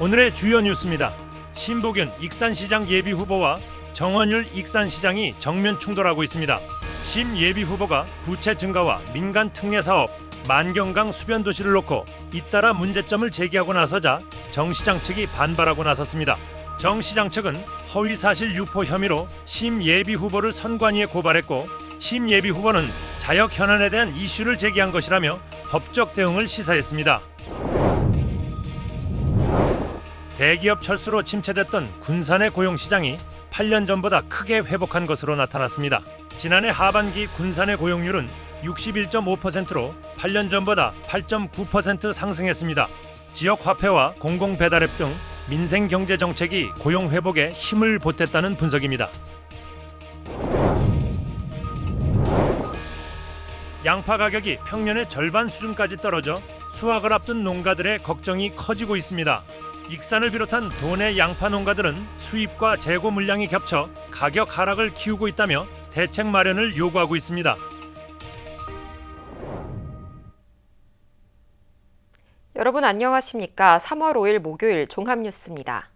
오늘의 주요 뉴스입니다. 신보균 익산시장 예비후보와 정원율 익산시장이 정면 충돌하고 있습니다. 심 예비후보가 부채 증가와 민간 특례 사업, 만경강 수변도시를 놓고 잇따라 문제점을 제기하고 나서자 정 시장 측이 반발하고 나섰습니다. 정 시장 측은 허위사실 유포 혐의로 심 예비후보를 선관위에 고발했고, 심 예비후보는 자역 현안에 대한 이슈를 제기한 것이라며 법적 대응을 시사했습니다. 대기업 철수로 침체됐던 군산의 고용시장이 8년 전보다 크게 회복한 것으로 나타났습니다. 지난해 하반기 군산의 고용률은 61.5%로 8년 전보다 8.9% 상승했습니다. 지역 화폐와 공공배달앱 등 민생 경제 정책이 고용 회복에 힘을 보탰다는 분석입니다. 양파 가격이 평년의 절반 수준까지 떨어져 수확을 앞둔 농가들의 걱정이 커지고 있습니다. 익산을 비롯한 도내 양파 농가들은 수입과 재고 물량이 겹쳐 가격 하락을 키우고 있다며 대책 마련을 요구하고 있습니다. 여러분 안녕하십니까? 3월 5일 목요일 종합뉴스입니다.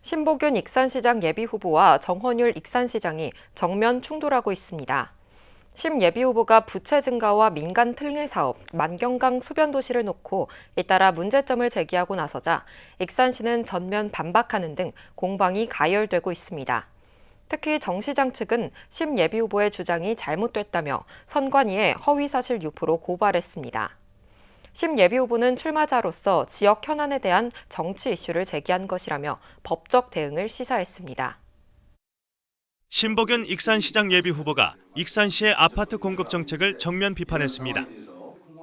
신보균 익산시장 예비후보와 정원율 익산시장이 정면 충돌하고 있습니다. 심 예비후보가 부채 증가와 민간 특례 사업, 만경강 수변도시를 놓고 잇따라 문제점을 제기하고 나서자 익산시는 전면 반박하는 등 공방이 가열되고 있습니다. 특히 정 시장 측은 심 예비후보의 주장이 잘못됐다며 선관위에 허위사실 유포로 고발했습니다. 심 예비후보는 출마자로서 지역 현안에 대한 정치 이슈를 제기한 것이라며 법적 대응을 시사했습니다. 신보균 익산시장 예비후보가 익산시의 아파트 공급 정책을 정면 비판했습니다.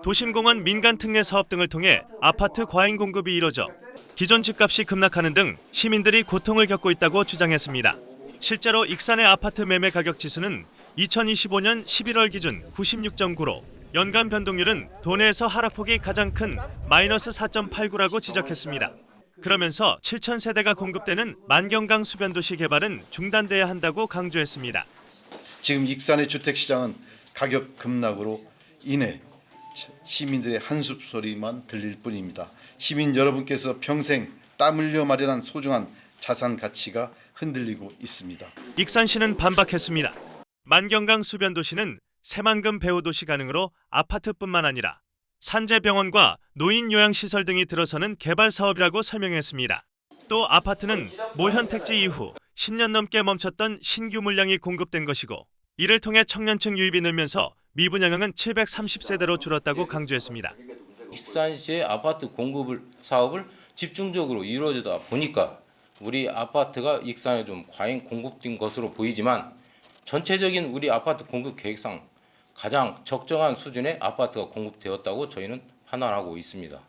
도심공원 민간 특례 사업 등을 통해 아파트 과잉 공급이 이뤄져 기존 집값이 급락하는 등 시민들이 고통을 겪고 있다고 주장했습니다. 실제로 익산의 아파트 매매 가격 지수는 2025년 11월 기준 96.9로 연간 변동률은 도내에서 하락폭이 가장 큰 마이너스 4.89라고 지적했습니다. 그러면서 7,000세대가 공급되는 만경강 수변도시 개발은 중단돼야 한다고 강조했습니다. 지금 익산의 주택시장은 가격 급락으로 인해 시민들의 한숨 소리만 들릴 뿐입니다. 시민 여러분께서 평생 땀 흘려 마련한 소중한 자산 가치가 흔들리고 있습니다. 익산시는 반박했습니다. 만경강 수변도시는 새만금 배후도시 가능으로 아파트뿐만 아니라 산재병원과 노인요양시설 등이 들어서는 개발 사업이라고 설명했습니다. 또 아파트는 모현택지 이후 10년 넘게 멈췄던 신규 물량이 공급된 것이고, 이를 통해 청년층 유입이 늘면서 미분양은 730세대로 줄었다고 강조했습니다. 익산시의 아파트 공급 사업을 집중적으로 이루어지다 보니까 우리 아파트가 익산에 좀 과잉 공급된 것으로 보이지만, 전체적인 우리 아파트 공급 계획상 가장 적정한 수준의 아파트가 공급되었다고 저희는 판단하고 있습니다.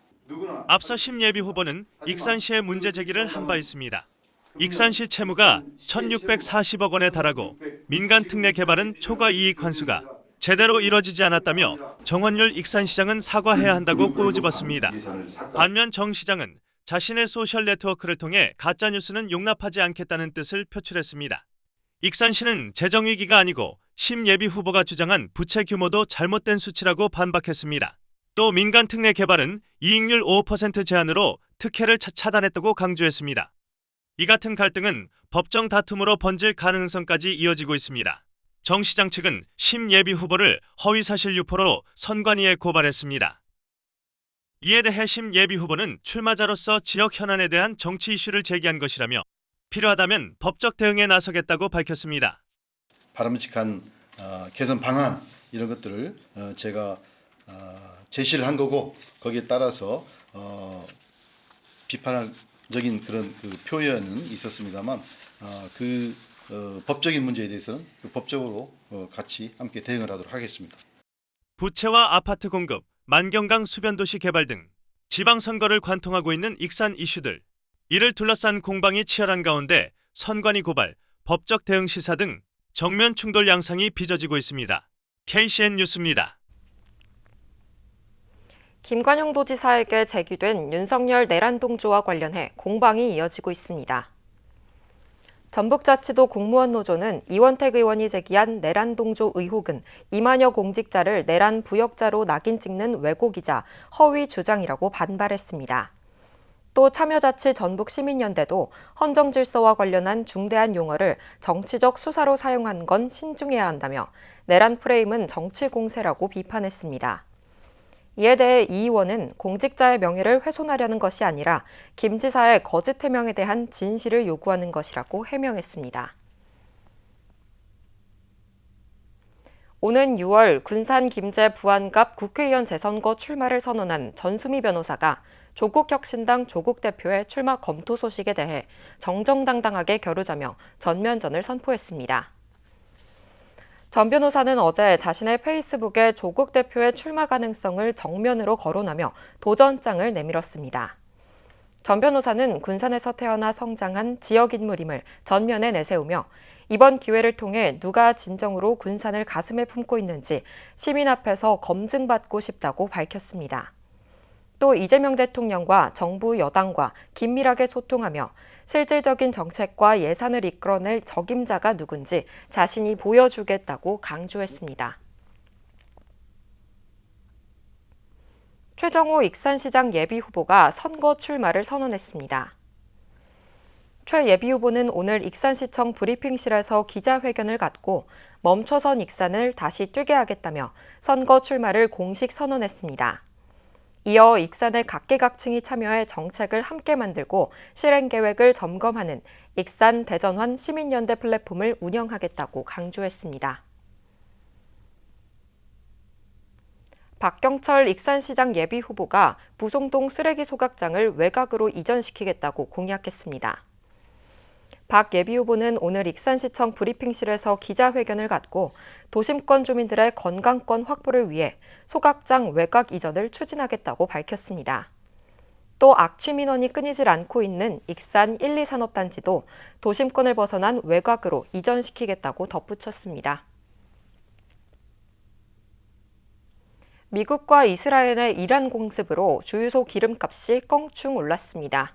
앞서 심 예비후보는 익산시의 문제 제기를 한 바 있습니다. 익산시 채무가 1,640억 원에 달하고 민간 특례 개발은 초과 이익 환수가 제대로 이뤄지지 않았다며 정원율 익산시장은 사과해야 한다고 꼬집었습니다. 반면 정 시장은 자신의 소셜 네트워크를 통해 가짜뉴스는 용납하지 않겠다는 뜻을 표출했습니다. 익산시는 재정위기가 아니고 심 예비후보가 주장한 부채 규모도 잘못된 수치라고 반박했습니다. 또 민간 특례 개발은 이익률 5% 제한으로 특혜를 차단했다고 강조했습니다. 이 같은 갈등은 법정 다툼으로 번질 가능성까지 이어지고 있습니다. 정 시장 측은 심 예비후보를 허위사실 유포로 선관위에 고발했습니다. 이에 대해 심 예비후보는 출마자로서 지역 현안에 대한 정치 이슈를 제기한 것이라며 필요하다면 법적 대응에 나서겠다고 밝혔습니다. 바람직한 개선 방안 이런 것들을 제가 제시를 한 거고, 거기에 따라서 비판적인 그런 그 표현은 있었습니다만, 법적인 문제에 대해서는 법적으로 같이 함께 대응을 하도록 하겠습니다. 부채와 아파트 공급, 만경강 수변도시 개발 등 지방선거를 관통하고 있는 익산 이슈들, 이를 둘러싼 공방이 치열한 가운데 선관위 고발, 법적 대응 시사 등 정면 충돌 양상이 빚어지고 있습니다. KCN 뉴스입니다. 김관용 도지사에게 제기된 윤석열 내란동조와 관련해 공방이 이어지고 있습니다. 전북자치도 공무원 노조는 이원택 의원이 제기한 내란동조 의혹은 이만여 공직자를 내란 부역자로 낙인 찍는 왜곡이자 허위 주장이라고 반발했습니다. 또 참여자치 전북시민연대도 헌정질서와 관련한 중대한 용어를 정치적 수사로 사용한 건 신중해야 한다며 내란 프레임은 정치 공세라고 비판했습니다. 이에 대해 이 의원은 공직자의 명예를 훼손하려는 것이 아니라 김 지사의 거짓 해명에 대한 진실을 요구하는 것이라고 해명했습니다. 오는 6월 군산 김제 부안갑 국회의원 재선거 출마를 선언한 전수미 변호사가 조국혁신당 조국 대표의 출마 검토 소식에 대해 정정당당하게 겨루자며 전면전을 선포했습니다. 전 변호사는 어제 자신의 페이스북에 조국 대표의 출마 가능성을 정면으로 거론하며 도전장을 내밀었습니다. 전 변호사는 군산에서 태어나 성장한 지역 인물임을 전면에 내세우며 이번 기회를 통해 누가 진정으로 군산을 가슴에 품고 있는지 시민 앞에서 검증받고 싶다고 밝혔습니다. 또 이재명 대통령과 정부 여당과 긴밀하게 소통하며 실질적인 정책과 예산을 이끌어낼 적임자가 누군지 자신이 보여주겠다고 강조했습니다. 최정호 익산시장 예비후보가 선거 출마를 선언했습니다. 최 예비후보는 오늘 익산시청 브리핑실에서 기자회견을 갖고 멈춰선 익산을 다시 뛰게 하겠다며 선거 출마를 공식 선언했습니다. 이어 익산의 각계각층이 참여해 정책을 함께 만들고 실행 계획을 점검하는 익산 대전환 시민연대 플랫폼을 운영하겠다고 강조했습니다. 박경철 익산시장 예비후보가 부송동 쓰레기 소각장을 외곽으로 이전시키겠다고 공약했습니다. 박 예비후보는 오늘 익산시청 브리핑실에서 기자회견을 갖고 도심권 주민들의 건강권 확보를 위해 소각장 외곽 이전을 추진하겠다고 밝혔습니다. 또 악취 민원이 끊이질 않고 있는 익산 1, 2산업단지도 도심권을 벗어난 외곽으로 이전시키겠다고 덧붙였습니다. 미국과 이스라엘의 이란 공습으로 주유소 기름값이 껑충 올랐습니다.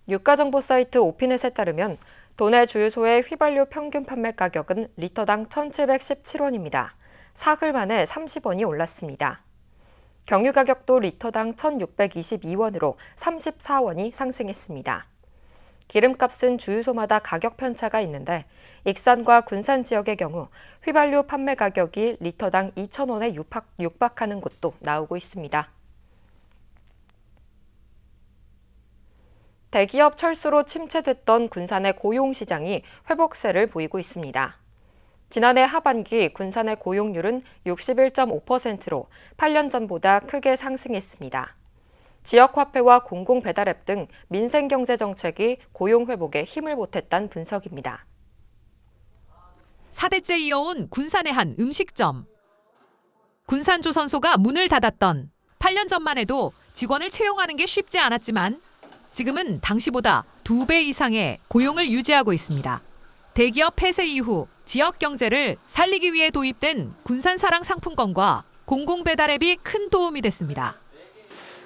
유가정보 사이트 오피넷에 따르면 도내 주유소의 휘발유 평균 판매 가격은 리터당 1,717원입니다. 사흘 만에 30원이 올랐습니다. 경유 가격도 리터당 1,622원으로 34원이 상승했습니다. 기름값은 주유소마다 가격 편차가 있는데 익산과 군산 지역의 경우 휘발유 판매 가격이 리터당 2,000원에 육박하는 곳도 나오고 있습니다. 대기업 철수로 침체됐던 군산의 고용시장이 회복세를 보이고 있습니다. 지난해 하반기 군산의 고용률은 61.5%로 8년 전보다 크게 상승했습니다. 지역화폐와 공공배달앱 등 민생경제정책이 고용 회복에 힘을 보탰다는 분석입니다. 4대째 이어온 군산의 한 음식점. 군산조선소가 문을 닫았던 8년 전만 해도 직원을 채용하는 게 쉽지 않았지만 지금은 당시보다 2배 이상의 고용을 유지하고 있습니다. 대기업 폐쇄 이후 지역 경제를 살리기 위해 도입된 군산사랑 상품권과 공공배달앱이 큰 도움이 됐습니다.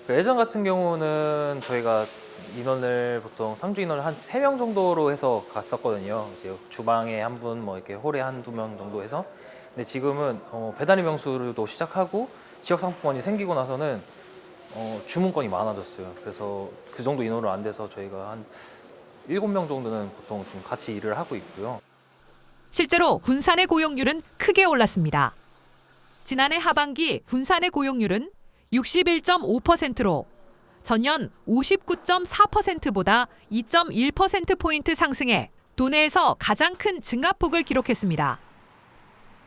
예전 같은 경우는 저희가 인원을 보통 상주 인원을 한 3명 정도로 해서 갔었거든요. 이제 주방에 한 분, 뭐 이렇게 홀에 한두 명 정도 해서. 근데 지금은 배달의 명수도 시작하고 지역 상품권이 생기고 나서는 주문권이 많아졌어요. 그래서 그 정도 인원으로 안 돼서 저희가 한 7명 정도는 보통 좀 같이 일을 하고 있고요. 실제로 군산의 고용률은 크게 올랐습니다. 지난해 하반기 군산의 고용률은 61.5%로 전년 59.4%보다 2.1%포인트 상승해 도내에서 가장 큰 증가폭을 기록했습니다.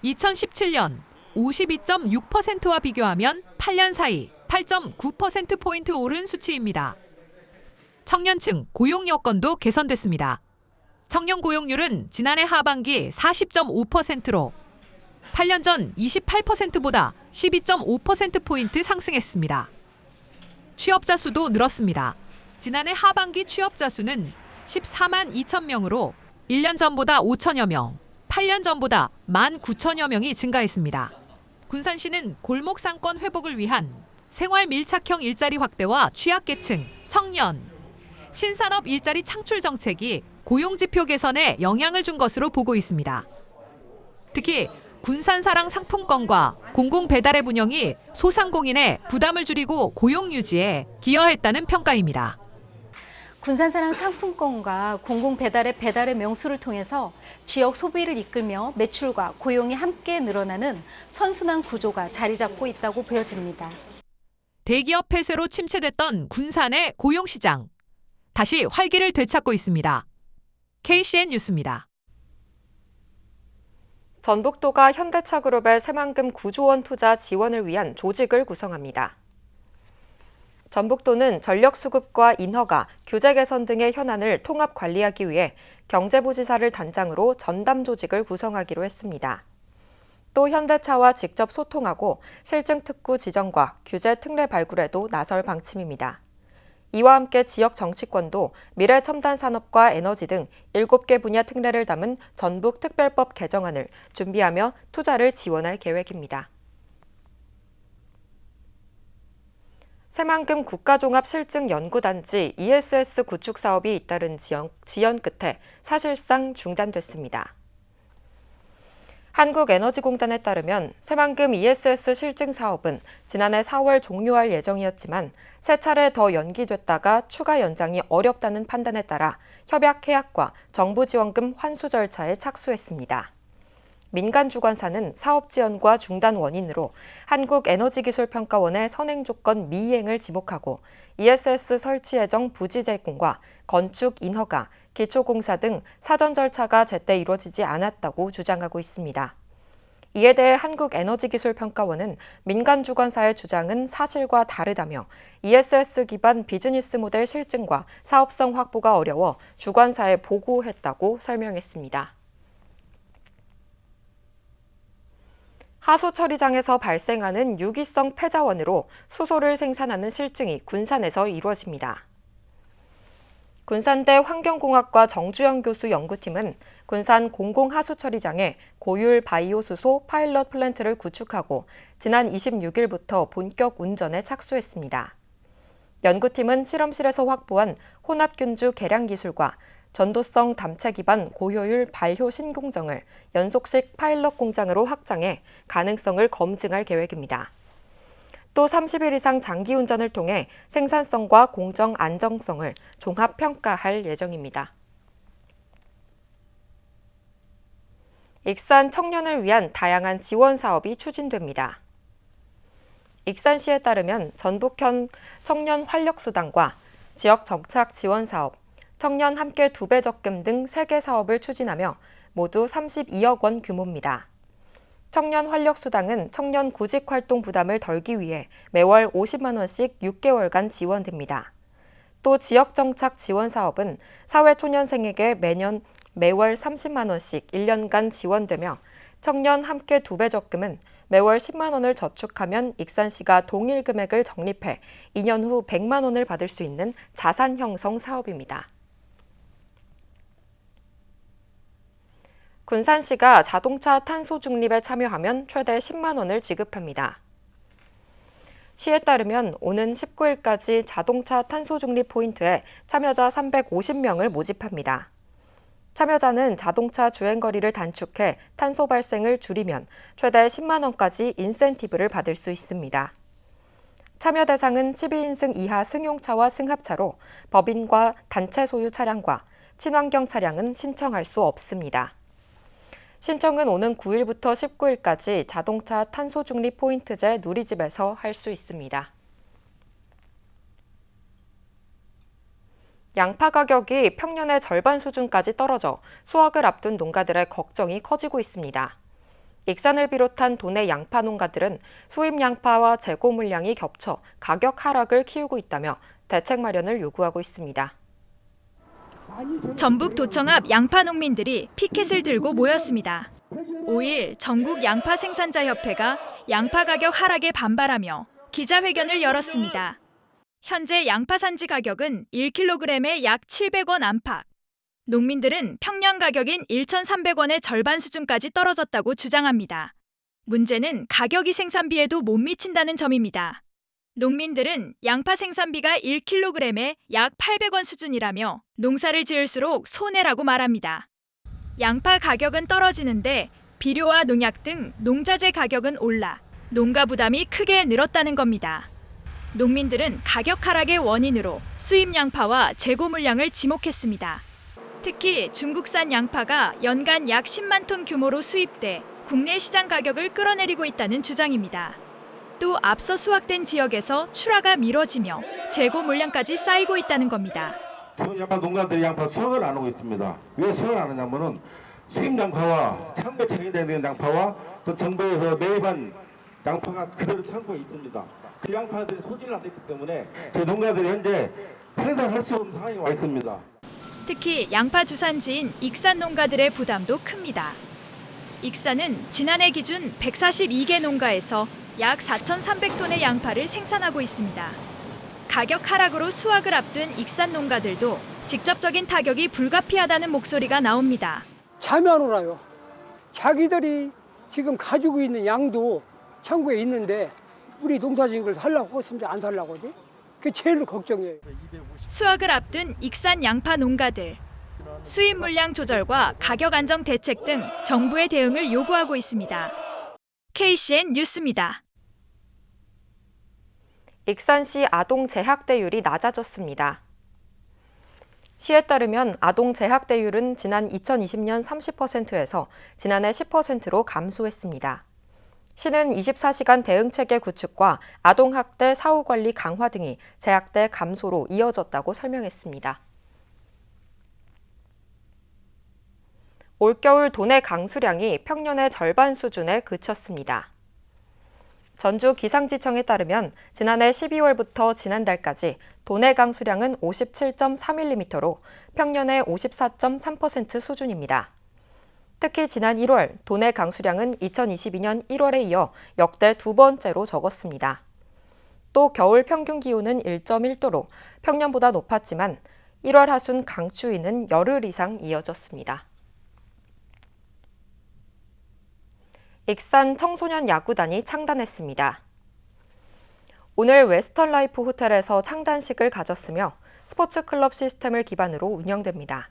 2017년 52.6%와 비교하면 8년 사이 8.9%포인트 오른 수치입니다. 청년층 고용 여건도 개선됐습니다. 청년 고용률은 지난해 하반기 40.5%로 8년 전 28%보다 12.5%포인트 상승했습니다. 취업자 수도 늘었습니다. 지난해 하반기 취업자 수는 14만 2천 명으로 1년 전보다 5천여 명, 8년 전보다 19,000여 명이 증가했습니다. 군산시는 골목 상권 회복을 위한 생활 밀착형 일자리 확대와 취약계층, 청년, 신산업 일자리 창출 정책이 고용지표 개선에 영향을 준 것으로 보고 있습니다. 특히 군산사랑 상품권과 공공배달앱 운영이 소상공인의 부담을 줄이고 고용 유지에 기여했다는 평가입니다. 군산사랑 상품권과 공공배달의 명수를 통해서 지역 소비를 이끌며 매출과 고용이 함께 늘어나는 선순환 구조가 자리 잡고 있다고 보여집니다. 대기업 폐쇄로 침체됐던 군산의 고용시장. 다시 활기를 되찾고 있습니다. KCN 뉴스입니다. 전북도가 현대차그룹의 새만금 9조 원 투자 지원을 위한 조직을 구성합니다. 전북도는 전력 수급과 인허가, 규제 개선 등의 현안을 통합 관리하기 위해 경제부지사를 단장으로 전담 조직을 구성하기로 했습니다. 또 현대차와 직접 소통하고 실증 특구 지정과 규제 특례 발굴에도 나설 방침입니다. 이와 함께 지역 정치권도 미래 첨단 산업과 에너지 등 7개 분야 특례를 담은 전북 특별법 개정안을 준비하며 투자를 지원할 계획입니다. 새만금 국가종합실증연구단지 ESS 구축 사업이 잇따른 지연 끝에 사실상 중단됐습니다. 한국에너지공단에 따르면 새만금 ESS 실증 사업은 지난해 4월 종료할 예정이었지만 세 차례 더 연기됐다가 추가 연장이 어렵다는 판단에 따라 협약 해약과 정부 지원금 환수 절차에 착수했습니다. 민간 주관사는 사업 지연과 중단 원인으로 한국에너지기술평가원의 선행 조건 미이행을 지목하고 ESS 설치 예정 부지 제공과 건축 인허가, 기초공사 등 사전 절차가 제때 이루어지지 않았다고 주장하고 있습니다. 이에 대해 한국에너지기술평가원은 민간 주관사의 주장은 사실과 다르다며 ESS 기반 비즈니스 모델 실증과 사업성 확보가 어려워 주관사에 보고했다고 설명했습니다. 하수 처리장에서 발생하는 유기성 폐자원으로 수소를 생산하는 실증이 군산에서 이루어집니다. 군산대 환경공학과 정주영 교수 연구팀은 군산 공공하수처리장에 고율 바이오 수소 파일럿 플랜트를 구축하고 지난 26일부터 본격 운전에 착수했습니다. 연구팀은 실험실에서 확보한 혼합균주 개량 기술과 전도성 담체 기반 고효율 발효 신공정을 연속식 파일럿 공장으로 확장해 가능성을 검증할 계획입니다. 또 30일 이상 장기 운전을 통해 생산성과 공정 안정성을 종합 평가할 예정입니다. 익산 청년을 위한 다양한 지원 사업이 추진됩니다. 익산시에 따르면 전북현 청년 활력수당과 지역 정착 지원 사업, 청년 함께 2배 적금 등 3개 사업을 추진하며 모두 32억 원 규모입니다. 청년 활력수당은 청년 구직활동 부담을 덜기 위해 매월 50만 원씩 6개월간 지원됩니다. 또 지역정착 지원 사업은 사회초년생에게 매월 30만 원씩 1년간 지원되며 청년 함께 2배 적금은 매월 10만 원을 저축하면 익산시가 동일 금액을 적립해 2년 후 100만 원을 받을 수 있는 자산 형성 사업입니다. 군산시가 자동차 탄소 중립에 참여하면 최대 10만 원을 지급합니다. 시에 따르면 오는 19일까지 자동차 탄소 중립 포인트에 참여자 350명을 모집합니다. 참여자는 자동차 주행거리를 단축해 탄소 발생을 줄이면 최대 10만 원까지 인센티브를 받을 수 있습니다. 참여 대상은 12인승 이하 승용차와 승합차로 법인과 단체 소유 차량과 친환경 차량은 신청할 수 없습니다. 신청은 오는 9일부터 19일까지 자동차 탄소 중립 포인트제 누리집에서 할 수 있습니다. 양파 가격이 평년의 절반 수준까지 떨어져 수확을 앞둔 농가들의 걱정이 커지고 있습니다. 익산을 비롯한 도내 양파 농가들은 수입 양파와 재고 물량이 겹쳐 가격 하락을 키우고 있다며 대책 마련을 요구하고 있습니다. 전북도청 앞 양파 농민들이 피켓을 들고 모였습니다. 5일 전국 양파 생산자협회가 양파 가격 하락에 반발하며 기자회견을 열었습니다. 현재 양파 산지 가격은 1kg에 약 700원 안팎. 농민들은 평년 가격인 1,300원의 절반 수준까지 떨어졌다고 주장합니다. 문제는 가격이 생산비에도 못 미친다는 점입니다. 농민들은 양파 생산비가 1kg에 약 800원 수준이라며 농사를 지을수록 손해라고 말합니다. 양파 가격은 떨어지는데 비료와 농약 등 농자재 가격은 올라 농가 부담이 크게 늘었다는 겁니다. 농민들은 가격 하락의 원인으로 수입 양파와 재고 물량을 지목했습니다. 특히 중국산 양파가 연간 약 10만 톤 규모로 수입돼 국내 시장 가격을 끌어내리고 있다는 주장입니다. 또 앞서 수확된 지역에서 출하가 미뤄지며 재고 물량까지 쌓이고 있다는 겁니다. 양파 농가들이 양파 수확을 안 하고 있습니다. 왜 수확을 안 하냐면은 수입 양파와 창고에 정의되는 양파와 또 정부에서 매입한 양파가 그대로 창고에 있습니다. 그 양파들이 소진을 안 됐기 때문에 저희 농가들이 현재 생산할 수 없는 상황에 와 있습니다. 특히 양파 주산지인 익산 농가들의 부담도 큽니다. 익산은 지난해 기준 142개 농가에서 약 4,300톤의 양파를 생산하고 있습니다. 가격 하락으로 수확을 앞둔 익산 농가들도 직접적인 타격이 불가피하다는 목소리가 나옵니다. 잠이 안 오나요? 자기들이 지금 가지고 있는 양도 창고에 있는데 우리 농사진 걸 살라고 했으면 안 살라고 하지? 그게 제일 걱정이에요. 수확을 앞둔 익산 양파 농가들. 수입 물량 조절과 가격 안정 대책 등 정부의 대응을 요구하고 있습니다. KCN 뉴스입니다. 익산시 아동 재학대율이 낮아졌습니다. 시에 따르면 아동 재학대율은 지난 2020년 30%에서 지난해 10%로 감소했습니다. 시는 24시간 대응체계 구축과 아동학대 사후관리 강화 등이 재학대 감소로 이어졌다고 설명했습니다. 올겨울 도내 강수량이 평년의 절반 수준에 그쳤습니다. 전주 기상지청에 따르면 지난해 12월부터 지난달까지 도내 강수량은 57.3mm로 평년의 54.3% 수준입니다. 특히 지난 1월 도내 강수량은 2022년 1월에 이어 역대 두 번째로 적었습니다. 또 겨울 평균 기온은 1.1도로 평년보다 높았지만 1월 하순 강추위는 열흘 이상 이어졌습니다. 익산 청소년 야구단이 창단했습니다. 오늘 웨스턴라이프 호텔에서 창단식을 가졌으며 스포츠클럽 시스템을 기반으로 운영됩니다.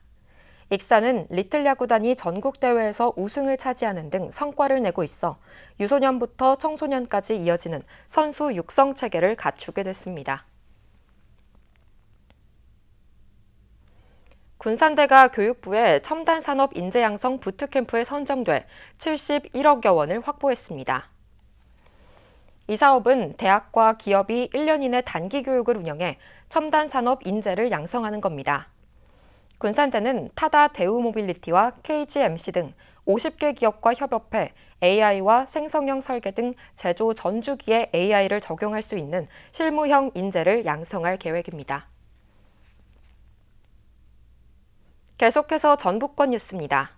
익산은 리틀 야구단이 전국대회에서 우승을 차지하는 등 성과를 내고 있어 유소년부터 청소년까지 이어지는 선수 육성 체계를 갖추게 됐습니다. 군산대가 교육부에 첨단산업 인재양성 부트캠프에 선정돼 71억여 원을 확보했습니다. 이 사업은 대학과 기업이 1년 이내 단기 교육을 운영해 첨단산업 인재를 양성하는 겁니다. 군산대는 타다 대우모빌리티와 KGMC 등 50개 기업과 협업해 AI와 생성형 설계 등 제조 전주기에 AI를 적용할 수 있는 실무형 인재를 양성할 계획입니다. 계속해서 전북권 뉴스입니다.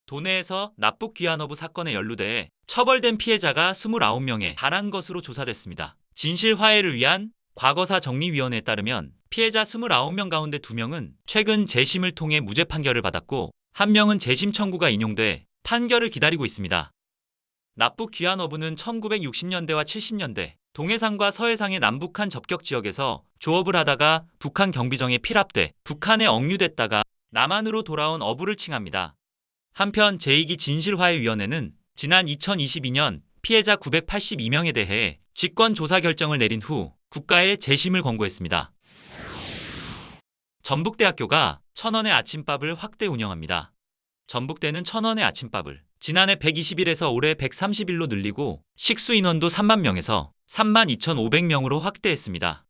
도내에서 납북 귀환어부 사건에 연루돼 처벌된 피해자가 29명에 달한 것으로 조사됐습니다. 진실 화해를 위한 과거사 정리위원회에 따르면 피해자 29명 가운데 2명은 최근 재심을 통해 무죄 판결을 받았고 1명은 재심 청구가 인용돼 판결을 기다리고 있습니다. 납북 귀환어부는 1960년대와 70년대 동해상과 서해상의 남북한 접경 지역에서 조업을 하다가 북한 경비정에 필압돼 북한에 억류됐다가 남한으로 돌아온 어부를 칭합니다. 한편 제2기 진실화해위원회는 지난 2022년 피해자 982명에 대해 직권 조사 결정을 내린 후 국가에 재심을 권고했습니다. 전북대학교가 1,000원의 아침밥을 확대 운영합니다. 전북대는 1,000원의 아침밥을 지난해 120일에서 올해 130일로 늘리고 식수 인원도 3만 명에서 32,500명으로 확대했습니다.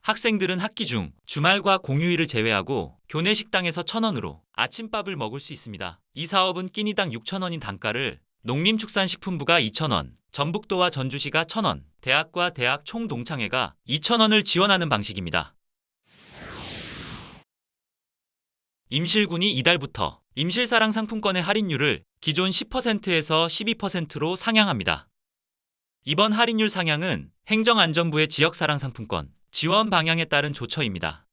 학생들은 학기 중 주말과 공휴일을 제외하고 교내 식당에서 1,000원으로 아침밥을 먹을 수 있습니다. 이 사업은 끼니당 6,000원인 단가를 농림축산식품부가 2,000원, 전북도와 전주시가 1,000원, 대학과 대학 총동창회가 2,000원을 지원하는 방식입니다. 임실군이 이달부터 임실사랑 상품권의 할인율을 기존 10%에서 12%로 상향합니다. 이번 할인율 상향은 행정안전부의 지역사랑 상품권 지원 방향에 따른 조처입니다.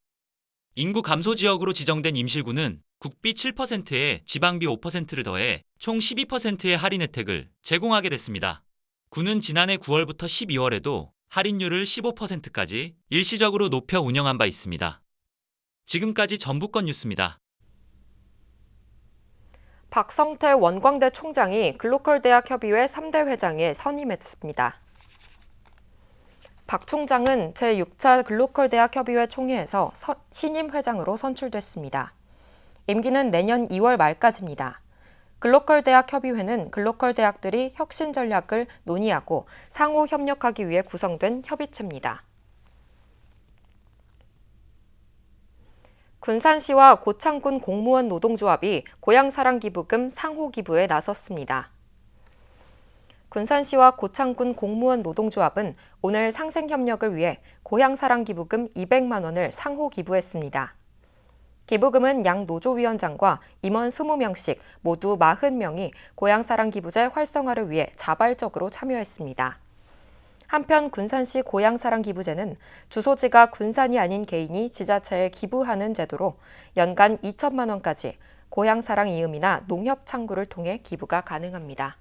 인구 감소 지역으로 지정된 임실군은 국비 7%에 지방비 5%를 더해 총 12%의 할인 혜택을 제공하게 됐습니다. 군은 지난해 9월부터 12월에도 할인율을 15%까지 일시적으로 높여 운영한 바 있습니다. 지금까지 전북권 뉴스입니다. 박성태 원광대 총장이 글로컬 대학 협의회 3대 회장에 선임했습니다. 박 총장은 제6차 글로컬대학협의회 총회에서 신임 회장으로 선출됐습니다. 임기는 내년 2월 말까지입니다. 글로컬대학협의회는 글로컬 대학들이 혁신 전략을 논의하고 상호 협력하기 위해 구성된 협의체입니다. 군산시와 고창군 공무원 노동조합이 고향사랑기부금 상호기부에 나섰습니다. 군산시와 고창군 공무원 노동조합은 오늘 상생협력을 위해 고향사랑기부금 200만 원을 상호기부했습니다. 기부금은 양 노조위원장과 임원 20명씩 모두 40명이 고향사랑기부제 활성화를 위해 자발적으로 참여했습니다. 한편 군산시 고향사랑기부제는 주소지가 군산이 아닌 개인이 지자체에 기부하는 제도로 연간 2천만 원까지 고향사랑 이음이나 농협 창구를 통해 기부가 가능합니다.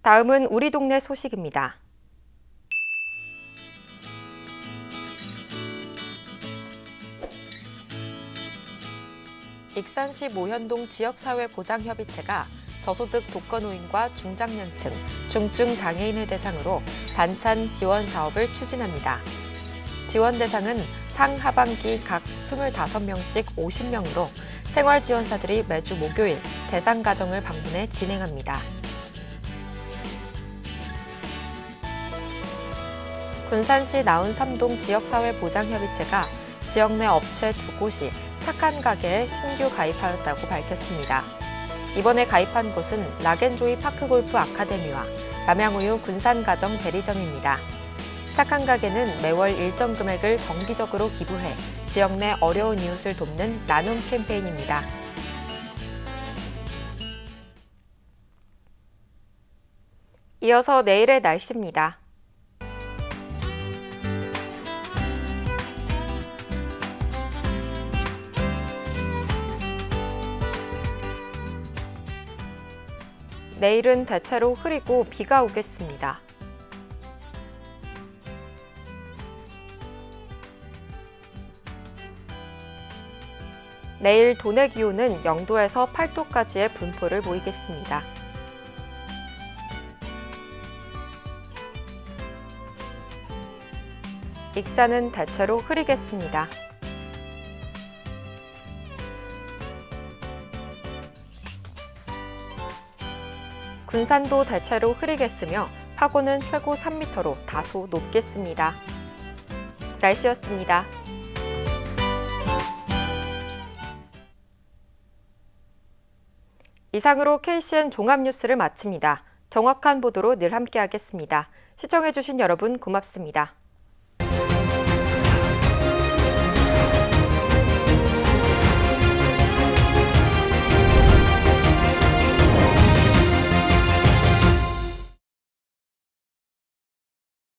다음은 우리 동네 소식입니다. 익산시 모현동 지역사회보장협의체가 저소득 독거노인과 중장년층, 중증 장애인을 대상으로 반찬 지원 사업을 추진합니다. 지원 대상은 상하반기 각 25명씩 50명으로 생활지원사들이 매주 목요일 대상 가정을 방문해 진행합니다. 군산시 나운삼동 지역사회보장협의체가 지역 내 업체 2곳이 착한 가게에 신규 가입하였다고 밝혔습니다. 이번에 가입한 곳은 락앤조이 파크골프 아카데미와 남양우유 군산가정 대리점입니다. 착한 가게는 매월 일정 금액을 정기적으로 기부해 지역 내 어려운 이웃을 돕는 나눔 캠페인입니다. 이어서 내일의 날씨입니다. 내일은 대체로 흐리고 비가 오겠습니다. 내일 도내 기온은 0도에서 8도까지의 분포를 보이겠습니다. 익산은 대체로 흐리겠습니다. 군산도 대체로 흐리겠으며 파고는 최고 3m로 다소 높겠습니다. 날씨였습니다. 이상으로 KCN 종합뉴스를 마칩니다. 정확한 보도로 늘 함께하겠습니다. 시청해주신 여러분 고맙습니다.